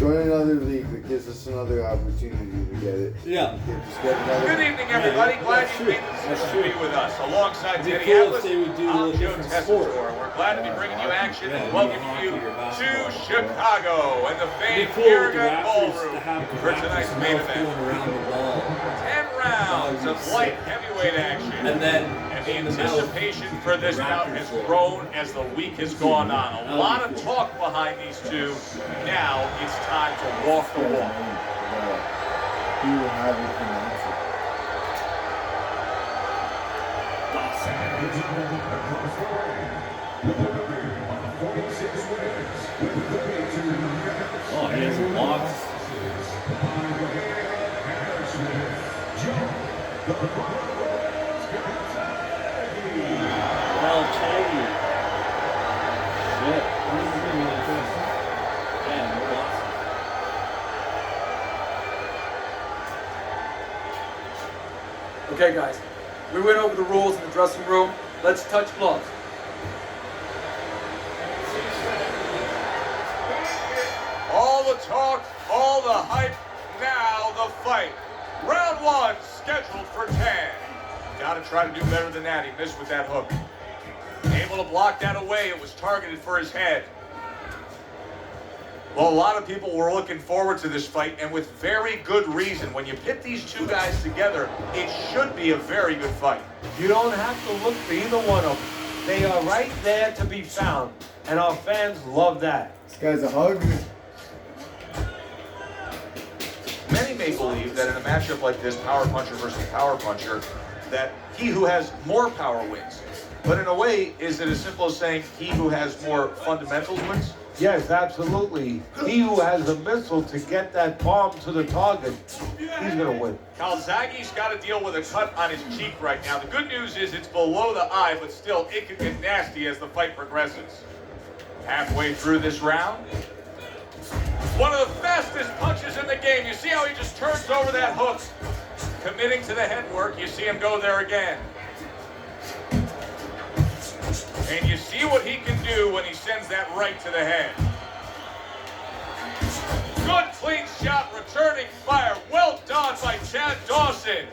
Join another league that gives us another opportunity to get it. Yeah. Just get another. Good evening, everybody. Glad you made the decision to be with us. Alongside It'd be Danny cool if Atlas, they would do a I'm little Joe different sport. Tessitore. We're glad to be bringing you action and Yeah, welcoming hockey you or to basketball. Chicago and the It'd famed be cool with the Aragon Raptors Ballroom to have the for tonight's main mouth event. going around the ball. 10 rounds of light heavyweight action. And then And the in the anticipation for this bout has grown as the week has gone on. A lot of talk behind these two. Now it's time to walk the walk. He will have it pronounced. Oh, he has lots. Calzaghe. Shit. This is gonna be interesting. Yeah, no losses. Okay, guys, we went over the rules in the dressing room. Let's touch gloves. All the talk, all the hype, now the fight. Round one, scheduled for 10. Gotta try to do better than that. He missed with that hook. Able to block that away. It was targeted for his head. Well, a lot of people were looking forward to this fight, and with very good reason. When you pit these two guys together, it should be a very good fight. You don't have to look for either one of them. They are right there to be found, and our fans love that. This guy's a hug. Many may believe that in a matchup like this, power puncher versus power puncher, that he who has more power wins. But in a way, is it as simple as saying he who has more fundamentals wins? Yes, absolutely. He who has the missile to get that bomb to the target, he's going to win. Calzaghe's got to deal with a cut on his cheek right now. The good news is it's below the eye, but still, it can get nasty as the fight progresses. Halfway through this round, one of the fastest punches in the game. You see how he just turns over that hook, committing to the head work. You see him go there again. And you see what he can do when he sends that right to the head. Good clean shot, returning fire. Well done by Chad Dawson.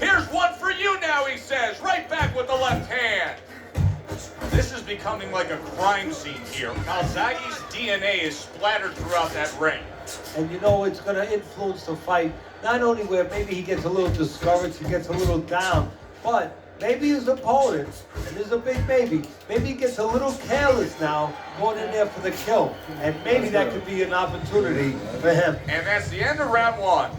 Here's one for you now, he says. Right back with the left hand. This is becoming like a crime scene here. Calzaghe's DNA is splattered throughout that ring. And you know it's going to influence the fight, not only where maybe he gets a little discouraged, he gets a little down, but maybe his opponent, and this is a big maybe he gets a little careless now going in there for the kill. And maybe that could be an opportunity for him. And that's the end of round one.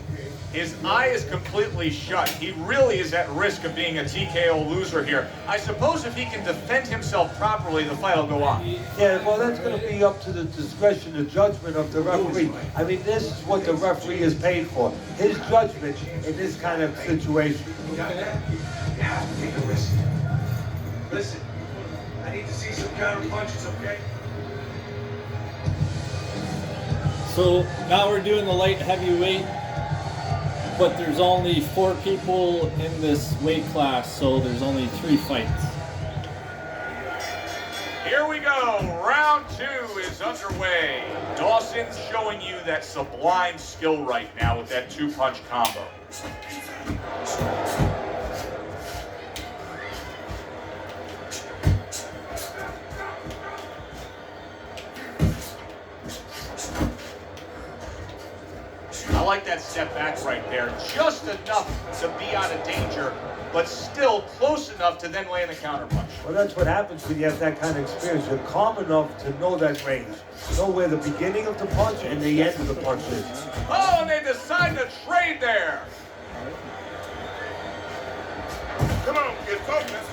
His eye is completely shut. He really is at risk of being a TKO loser here. I suppose if he can defend himself properly, the fight will go on. Yeah, well, that's going to be up to the discretion, the judgment of the referee. I mean, this is what the referee is paid for. His judgment in this kind of situation. Now, take a risk. Listen, I need to see some counter punches, okay? So now we're doing the light heavyweight, but there's only 4 people in this weight class, so there's only 3 fights. Here we go. Round 2 is underway. Dawson's showing you that sublime skill right now with that 2-punch combo. I like that step back right there. Just enough to be out of danger, but still close enough to then land a counterpunch. Well, that's what happens when you have that kind of experience. You're calm enough to know that range. Know where the beginning of the punch and the end of the punch is. Oh, and they decide to trade there. Come on, get focused.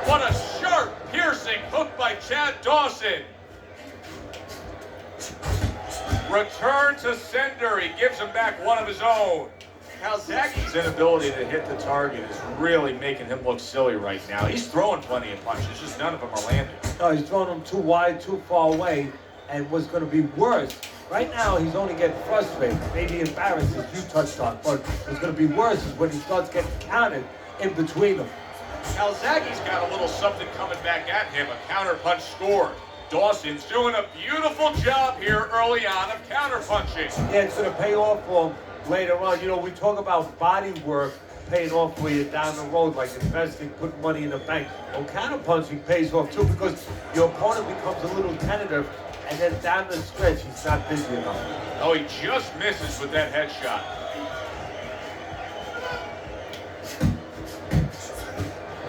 What a sharp, piercing hook by Chad Dawson. Return to sender. He gives him back one of his own. Calzaghe's inability to hit the target is really making him look silly right now. He's throwing plenty of punches, just none of them are landing. No, he's throwing them too wide, too far away, and what's going to be worse, right now he's only getting frustrated, maybe embarrassed as you touched on, but what's going to be worse is when he starts getting counted in between them. Calzaghe's got a little something coming back at him, a counter punch scored. Dawson's doing a beautiful job here early on of counter punching. Yeah, it's going to pay off for him later on. You know, we talk about body work paying off for you down the road, like investing, putting money in the bank. Well, counter punching pays off too because your opponent becomes a little tentative, and then down the stretch, he's not busy enough. Oh, he just misses with that headshot.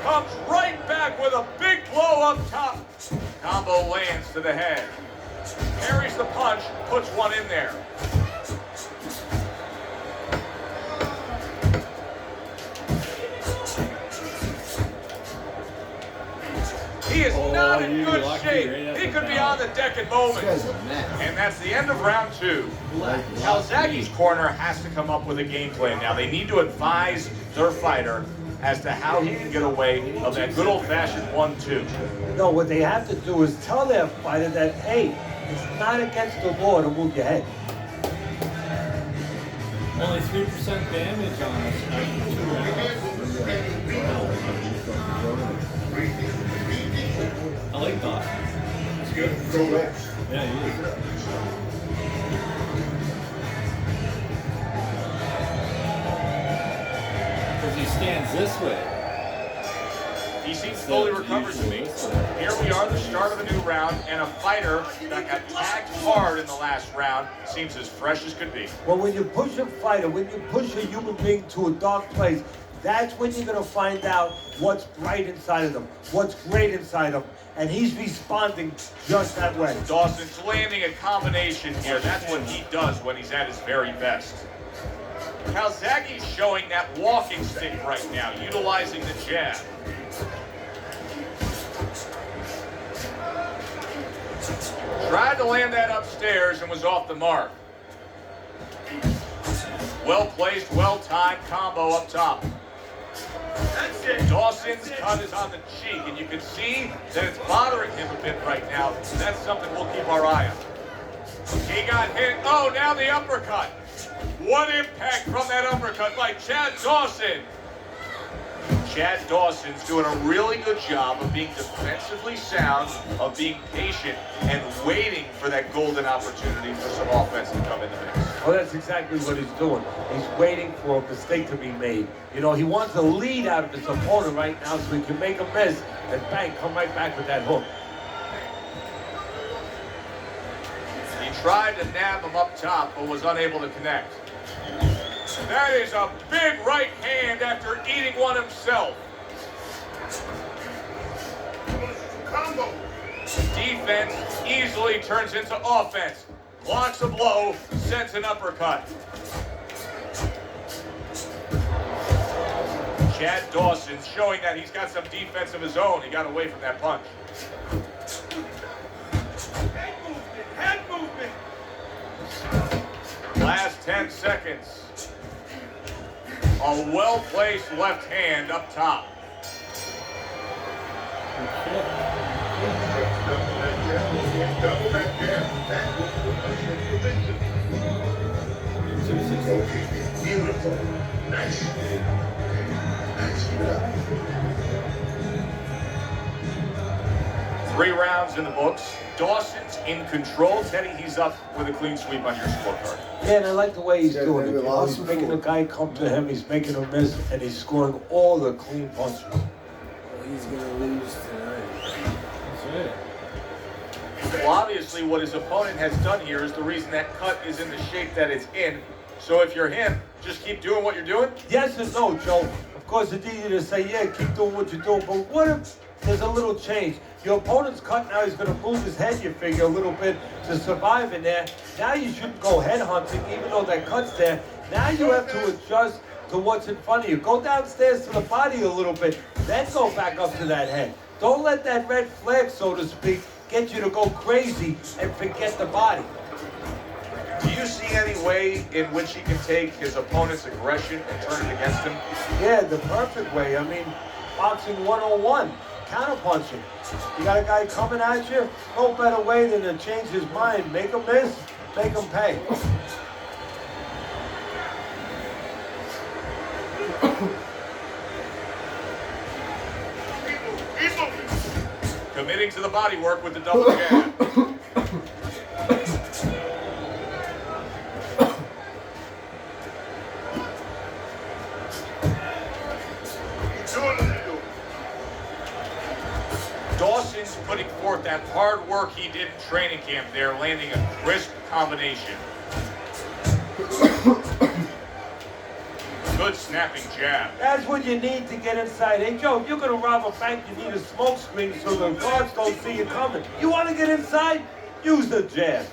Comes right back with a big blow up top. Combo lands to the head. Parries the punch, puts one in there. He is not in good shape. He could be on the deck in moments. And that's the end of round 2. Calzaghe's corner has to come up with a game plan now. They need to advise their fighter as to how he can get away of that good old-fashioned 1-2. No, what they have to do is tell their fighter that, hey, it's not against the law to move your head. Only 3% damage on us after 2 rounds. I like Dawson. It's good. Yeah, he is. Because he stands this way. He seems fully recovered to me. Here we are, the start of a new round, and a fighter that got tagged hard in the last round seems as fresh as could be. Well, when you push a fighter, when you push a human being to a dark place, that's when you're going to find out what's bright inside of them, what's great inside of them. And he's responding just that way. Dawson's landing a combination here. That's what he does when he's at his very best. Calzaghe's showing that walking stick right now, utilizing the jab. Tried to land that upstairs and was off the mark. Well placed, well timed combo up top. That's it. Dawson's cut is on the cheek, and you can see that it's bothering him a bit right now. That's something we'll keep our eye on. He got hit. Oh, now the uppercut. What impact from that uppercut by Chad Dawson. Chad Dawson's doing a really good job of being defensively sound, of being patient, and waiting for that golden opportunity for some offense to come in the mix. Well, that's exactly what he's doing. He's waiting for a mistake to be made. You know, he wants a lead out of his opponent right now so he can make a miss and bang, come right back with that hook. He tried to nab him up top, but was unable to connect. That is a big right hand after eating one himself. Combo. Defense easily turns into offense. Blocks a blow, sends an uppercut. Chad Dawson showing that he's got some defense of his own. He got away from that punch. Head movement, head movement. Last 10 seconds. A well-placed left hand up top. Beautiful. Nice. Three rounds in the books. Dawson's in control. Teddy, he's up with a clean sweep on your scorecard. Yeah, and I like the way he's doing it. He's making the guy come to him, he's making him miss, and he's scoring all the clean punches. Well, he's gonna lose tonight. That's right. Well, obviously, what his opponent has done here is the reason that cut is in the shape that it's in. So if you're him, just keep doing what you're doing. Yes and no, Joe. Of course, it's easy to say, yeah, keep doing what you're doing, but what if there's a little change? Your opponent's cut now, he's going to move his head, you figure, a little bit to survive in there. Now you shouldn't go head hunting, even though that cut's there. Now you have to adjust to what's in front of you. Go downstairs to the body a little bit, then go back up to that head. Don't let that red flag, so to speak, get you to go crazy and forget the body. Do you see any way in which he can take his opponent's aggression and turn it against him? Yeah, the perfect way. I mean, boxing 101, counterpunching. You got a guy coming at you, no better way than to change his mind. Make him miss, make him pay. Committing to the body work with the double jab. Dawson's putting forth that hard work he did in training camp there, landing a crisp combination. Good snapping jab. That's what you need to get inside. Hey, Joe, if you're going to rob a bank, you need a smoke screen so the guards don't see you coming. You want to get inside? Use the jab.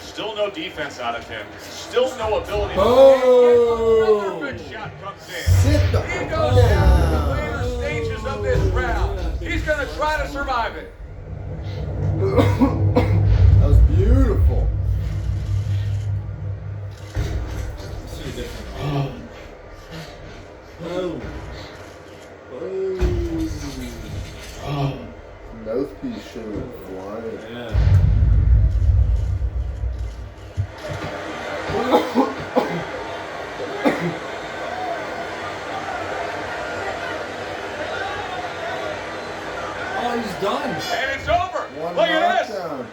Still no defense out of him. Still no ability. Oh! Another good shot comes in. Sit the He fuck goes down to the down. later stages of this round. He's going to try to survive it. That was beautiful. Oh. Oh. Mouthpiece should have been flying. Yeah. Oh, he's done. And it's over. One Look at this. knockdown.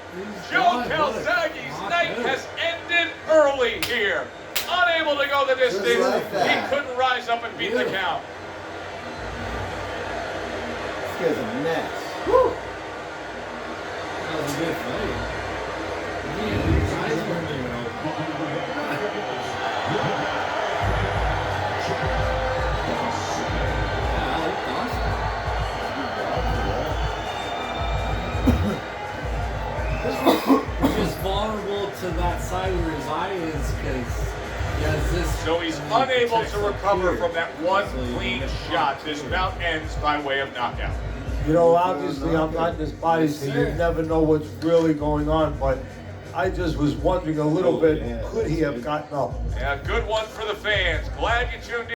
Joe Calzaghe's night has ended early here. Unable to go the distance. like that. He couldn't rise up and beat the count. This guy's a mess. Woo. That was a good fight. Man, his eyes weren't even open. Yeah, I like Dawson. He's just vulnerable to that side where his eye is because he has this. So he's unable to recover from that one clean shot. This bout ends by way of knockout. You know, obviously I'm not in his body, so you never know what's really going on, but I just was wondering a little bit, could he have gotten up? Yeah, good one for the fans. Glad you tuned in.